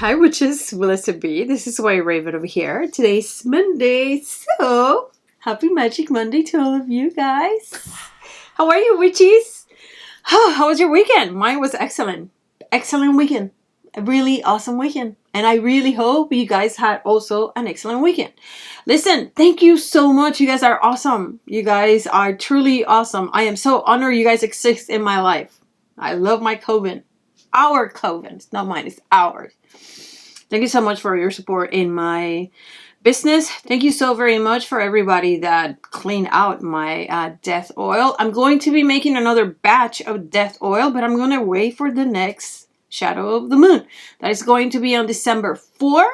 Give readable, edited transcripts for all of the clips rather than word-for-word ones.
Hi witches, blessed be. This is WhiteRaven over here. Today's Monday, so happy Magic Monday to all of you guys. How are you witches? How was your weekend? Mine was excellent. Excellent weekend. A really awesome weekend. And I really hope you guys had also an excellent weekend. Listen, thank you so much. You guys are awesome. You guys are truly awesome. I am so honored you guys exist in my life. I love my coven. Our coven. It's not mine, it's ours. Thank you so much for your support in my business. Thank you so very much for everybody that cleaned out my death oil. I'm going to be making another batch of death oil, but I'm going to wait for the next shadow of the moon. That is going to be on December 4.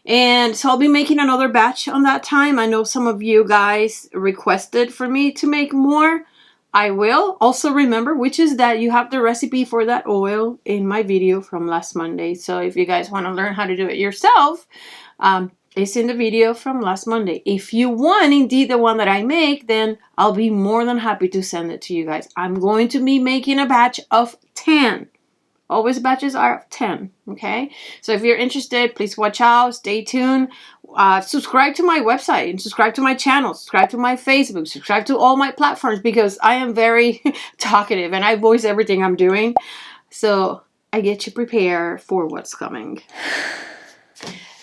And so I'll be making another batch on that time. I know some of you guys requested for me to make more. I will. Also remember, witches, that you have the recipe for that oil in my video from last Monday. So if you guys want to learn how to do it yourself, it's in the video from last Monday. If you want indeed the one that I make, then I'll be more than happy to send it to you guys. I'm going to be making a batch of 10. Always batches are of 10, okay? So if you're interested, please watch out, stay tuned. Subscribe to my website, and subscribe to my channel, subscribe to my Facebook, subscribe to all my platforms, because I am very talkative and I voice everything I'm doing. So I get you prepared for what's coming.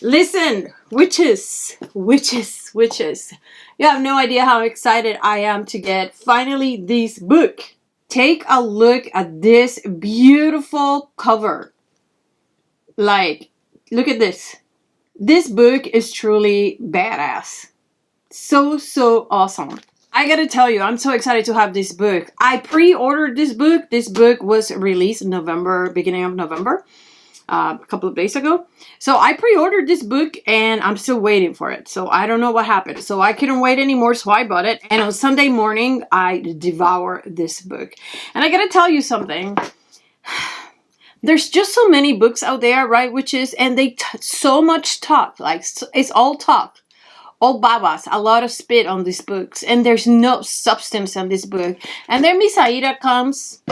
Listen, witches, witches, witches. You have no idea how excited I am to get finally this book. Take a look at this beautiful cover. Like, look at this. This book is truly badass. So awesome. I gotta tell you, I'm so excited to have this book. I pre-ordered this book. This book was released in November, beginning of November, a couple of days ago. So I pre-ordered this book and I'm still waiting for it. So I don't know what happened. So I couldn't wait anymore, so I bought it. And on Sunday morning, I devoured this book. And I gotta tell you something. There's just so many books out there, right, witches? And they so much talk. Like, it's all talk. All babas. A lot of spit on these books. And there's no substance on this book. And then Mrs Aída comes.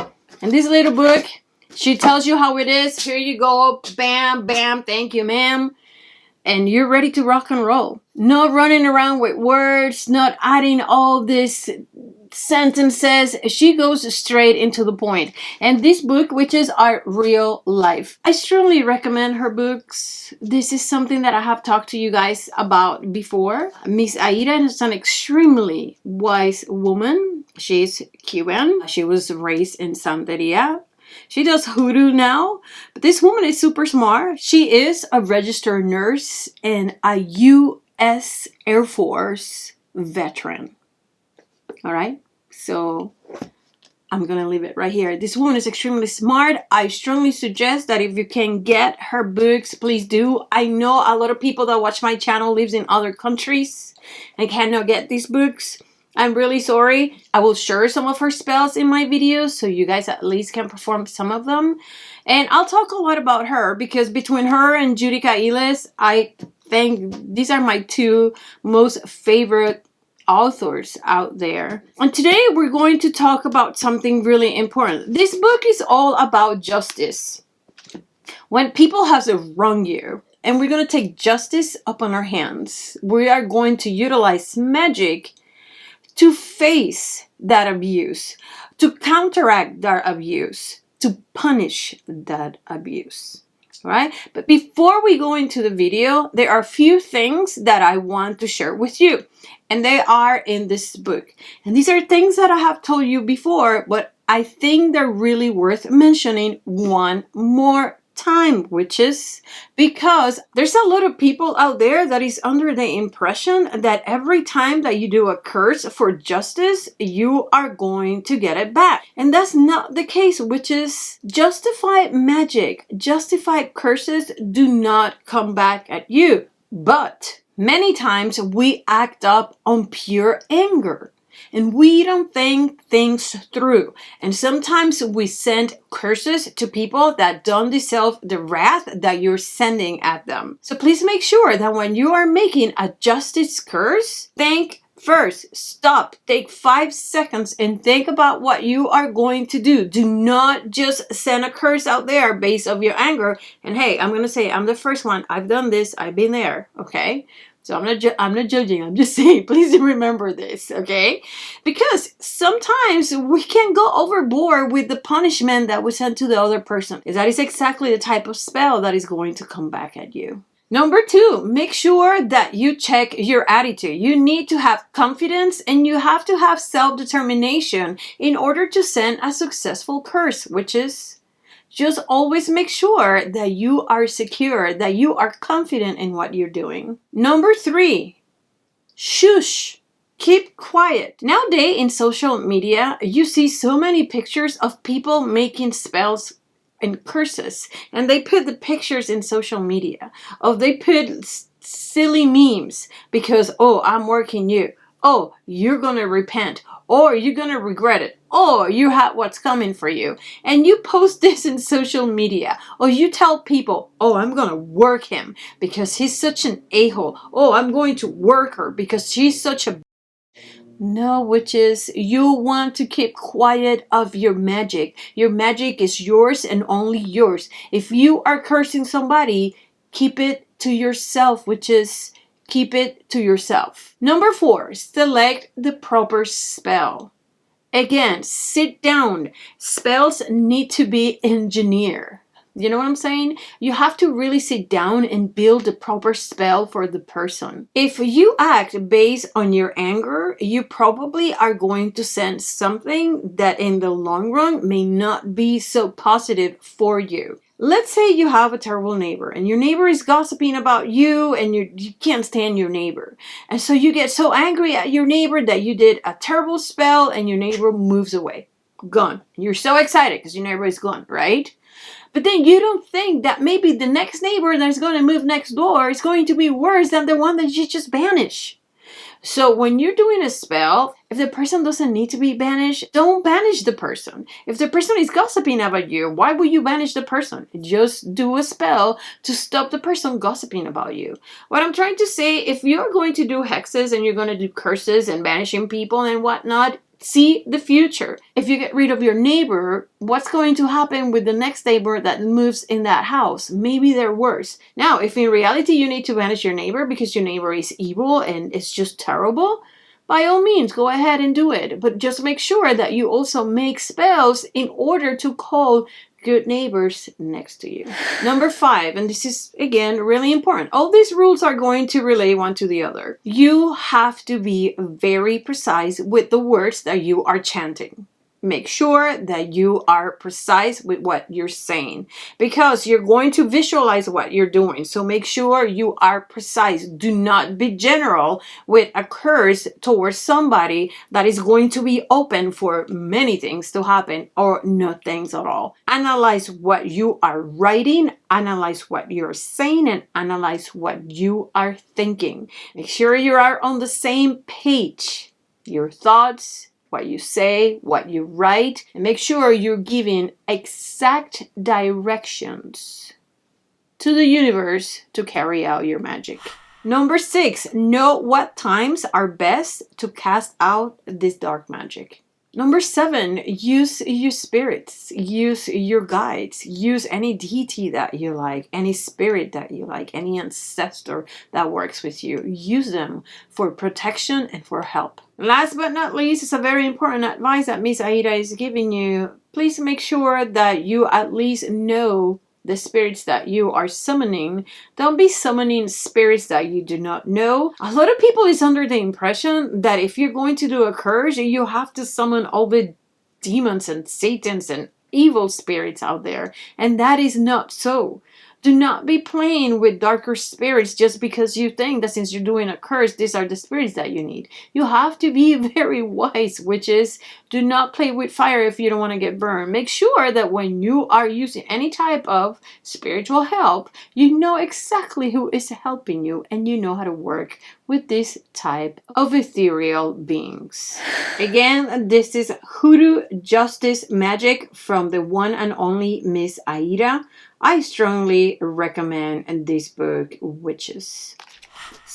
And this little book, she tells you how it is. Here you go. Bam, bam. Thank you, ma'am. And you're ready to rock and roll. Not running around with words. Not adding all this sentences. She goes straight into the point. And this book, witches, are real life. I strongly recommend her books. This is something that I have talked to you guys about before. Mrs Aída is an extremely wise woman. She's Cuban. She was raised in Santeria. She does hoodoo now, but this woman is super smart. She is a registered nurse and a U.S. Air Force veteran. All right, so I'm gonna leave it right here. This woman is extremely smart. I strongly suggest that if you can get her books, please do. I know a lot of people that watch my channel lives in other countries and cannot get these books. I'm really sorry. I will share some of her spells in my videos so you guys at least can perform some of them. And I'll talk a lot about her because between her and Judica Iles, I think these are my two most favorite authors out there. And today we're going to talk about something really important. This book is all about justice. When people have wronged you, and we're going to take justice upon our hands. We are going to utilize magic to face that abuse, to counteract that abuse, to punish that abuse, right? But before we go into the video, there are a few things that I want to share with you, and they are in this book. And these are things that I have told you before, but I think they're really worth mentioning one more time, witches, because there's a lot of people out there that is under the impression that every time that you do a curse for justice, you are going to get it back. And that's not the case, witches. Justified magic, justified curses do not come back at you. But many times we act up on pure anger. And we don't think things through. And sometimes we send curses to people that don't deserve the wrath that you're sending at them. So please make sure that when you are making a justice curse, think First, stop. Take 5 seconds and think about what you are going to do. Do not just send a curse out there based on your anger. And hey, I'm going to say, I'm the first one. I've done this. I've been there. Okay? So I'm not judging. I'm just saying, please remember this. Okay? Because sometimes we can go overboard with the punishment that we send to the other person. That is exactly the type of spell that is going to come back at you. Number 2, make sure that you check your attitude. You need to have confidence and you have to have self-determination in order to send a successful curse, which is just always make sure that you are secure, that you are confident in what you're doing. Number 3, shush. Keep quiet. Nowadays in social media, you see so many pictures of people making spells and curses, and they put the pictures in social media, or they put silly memes because, oh, I'm working you, oh, you're gonna repent, or you're gonna regret it, or you have what's coming for you, and you post this in social media, or you tell people, oh, I'm gonna work him because he's such an a-hole, oh, I'm going to work her because she's such a... No, witches, you want to keep quiet of your magic. Your magic is yours and only yours. If you are cursing somebody, keep it to yourself, witches. Keep it to yourself. Number 4, select the proper spell. Again, sit down. Spells need to be engineered. You know what I'm saying? You have to really sit down and build the proper spell for the person. If you act based on your anger, you probably are going to send something that in the long run may not be so positive for you. Let's say you have a terrible neighbor and your neighbor is gossiping about you and you can't stand your neighbor. And so you get so angry at your neighbor that you did a terrible spell and your neighbor moves away. Gone. You're so excited because your neighbor is gone, right? But then you don't think that maybe the next neighbor that's going to move next door is going to be worse than the one that you just banished. So when you're doing a spell, if the person doesn't need to be banished, don't banish the person. If the person is gossiping about you, why would you banish the person? Just do a spell to stop the person gossiping about you. What I'm trying to say, if you're going to do hexes and you're going to do curses and banishing people and whatnot, see the future. If you get rid of your neighbor, what's going to happen with the next neighbor that moves in that house? Maybe they're worse. Now, if in reality you need to banish your neighbor because your neighbor is evil and it's just terrible, by all means, go ahead and do it. But just make sure that you also make spells in order to call good neighbors next to you. Number 5, and this is again really important. All these rules are going to relate one to the other. You have to be very precise with the words that you are chanting. Make sure that you are precise with what you're saying because you're going to visualize what you're doing. So make sure you are precise. Do not be general with a curse towards somebody that is going to be open for many things to happen or no things at all. Analyze what you are writing, analyze what you're saying, and analyze what you are thinking. Make sure you are on the same page. Your thoughts, what you say, what you write, and make sure you're giving exact directions to the universe to carry out your magic. Number 6, know what times are best to cast out this dark magic. Number 7, use your spirits, use your guides, use any deity that you like, any spirit that you like, any ancestor that works with you. Use them for protection and for help. Last but not least, it's a very important advice that Miss Aída is giving you. Please make sure that you at least know the spirits that you are summoning. Don't be summoning spirits that you do not know. A lot of people is under the impression that if you're going to do a curse, you have to summon all the demons and satans and evil spirits out there. And that is not so. Do not be playing with darker spirits just because you think that since you're doing a curse, these are the spirits that you need. You have to be very wise, witches. Do not play with fire if you don't want to get burned. Make sure that when you are using any type of spiritual help, you know exactly who is helping you and you know how to work with this type of ethereal beings. Again, this is Hoodoo Justice Magic from the one and only Miss Aída. I strongly recommend this book, Witches.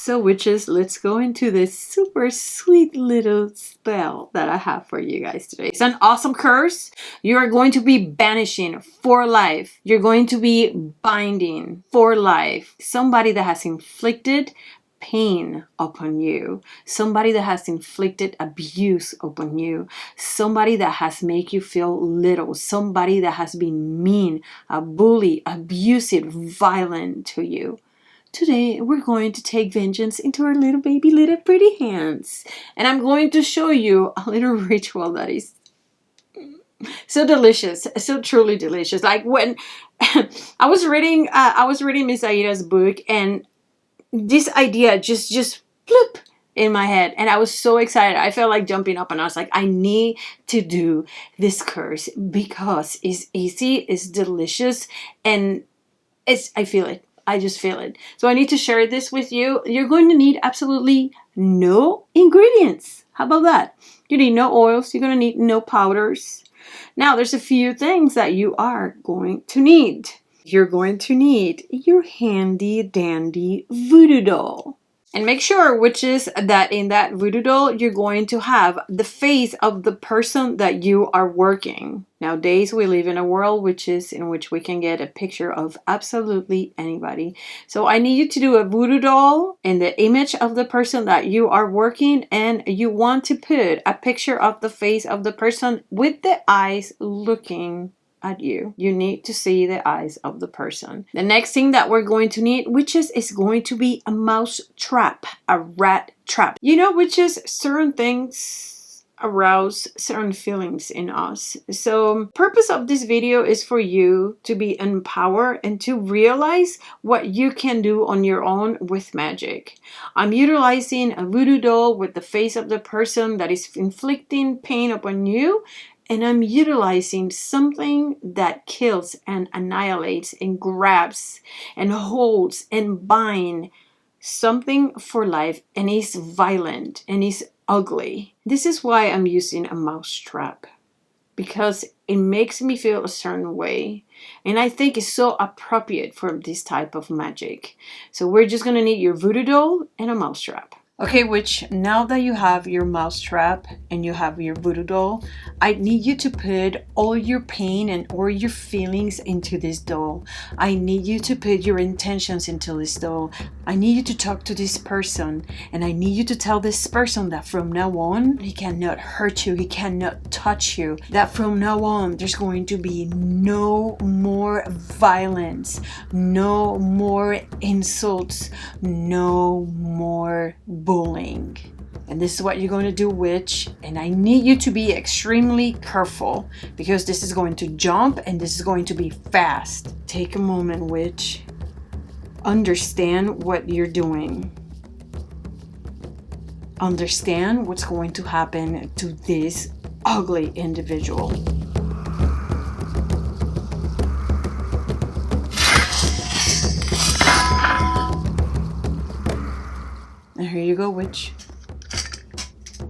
So witches, let's go into this super sweet little spell that I have for you guys today. It's an awesome curse. You are going to be banishing for life. You're going to be binding for life. Somebody that has inflicted pain upon you, somebody that has inflicted abuse upon you, somebody that has made you feel little, somebody that has been mean, a bully, abusive, violent to you. Today, we're going to take vengeance into our little baby, little pretty hands. And I'm going to show you a little ritual that is so delicious, so truly delicious. Like when I was reading Mrs Aída's book, and this idea just bloop in my head, and I was so excited. I felt like jumping up, and I was like, I need to do this curse because it's easy, it's delicious, and I feel it. I just feel it. So I need to share this with you. You're going to need absolutely no ingredients. How about that? You need no oils. You're going to need no powders. Now, there's a few things that you are going to need. You're going to need your handy dandy voodoo doll. And make sure, witches, that in that voodoo doll, you're going to have the face of the person that you are working. Nowadays, we live in a world, witches, in which we can get a picture of absolutely anybody. So I need you to do a voodoo doll in the image of the person that you are working, and you want to put a picture of the face of the person with the eyes looking at you. You need to see the eyes of the person. The next thing that we're going to need, witches, is going to be a mouse trap, a rat trap. You know, witches, certain things arouse certain feelings in us. So purpose of this video is for you to be empowered and to realize what you can do on your own with magic. I'm utilizing a voodoo doll with the face of the person that is inflicting pain upon you, and I'm utilizing something that kills and annihilates and grabs and holds and binds something for life, and is violent and is ugly. This is why I'm using a mousetrap, because it makes me feel a certain way, and I think it's so appropriate for this type of magic. So we're just going to need your voodoo doll and a mousetrap. Okay, witch, now that you have your mousetrap and you have your voodoo doll, I need you to put all your pain and all your feelings into this doll. I need you to put your intentions into this doll. I need you to talk to this person, and I need you to tell this person that from now on, he cannot hurt you, he cannot touch you, that from now on, there's going to be no more violence, no more insults, no more bullying. And this is what you're going to do, witch, and I need you to be extremely careful, because this is going to jump and this is going to be fast. Take a moment, witch. Understand what you're doing. Understand what's going to happen to this ugly individual. And here you go, witch.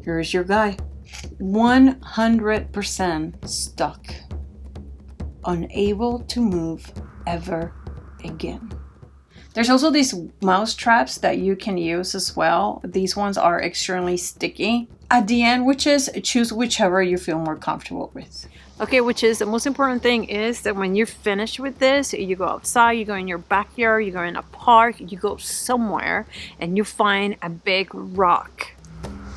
Here's your guy. 100% stuck. Unable to move ever again. There's also these mouse traps that you can use as well. These ones are extremely sticky. At the end, witches, choose whichever you feel more comfortable with. Okay, witches, the most important thing is that when you're finished with this, you go outside, you go in your backyard, you go in a park, you go somewhere, and you find a big rock.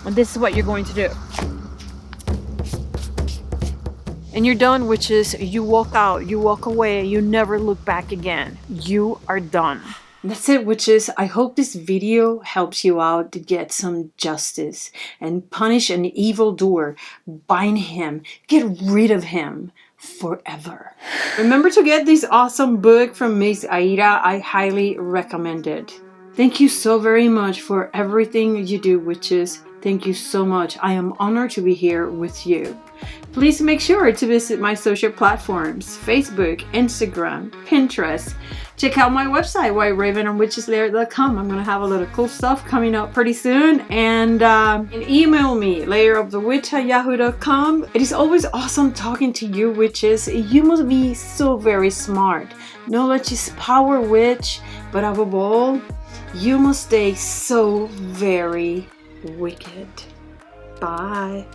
And this is what you're going to do. And you're done, witches. You walk out, you walk away, you never look back again. You are done. That's it, witches. I hope this video helps you out to get some justice and punish an evildoer. Bind him. Get rid of him forever. Remember to get this awesome book from Mrs Aída. I highly recommend it. Thank you so very much for everything you do, witches. Thank you so much. I am honored to be here with you. Please make sure to visit my social platforms, Facebook, Instagram, Pinterest. Check out my website, WhiteRaven on witcheslair.com. I'm going to have a lot of cool stuff coming up pretty soon. And email me, lairofthewitch@yahoo.com. It is always awesome talking to you, witches. You must be so very smart. Knowledge is power, witch. But above all, You must stay so very wicked. Bye.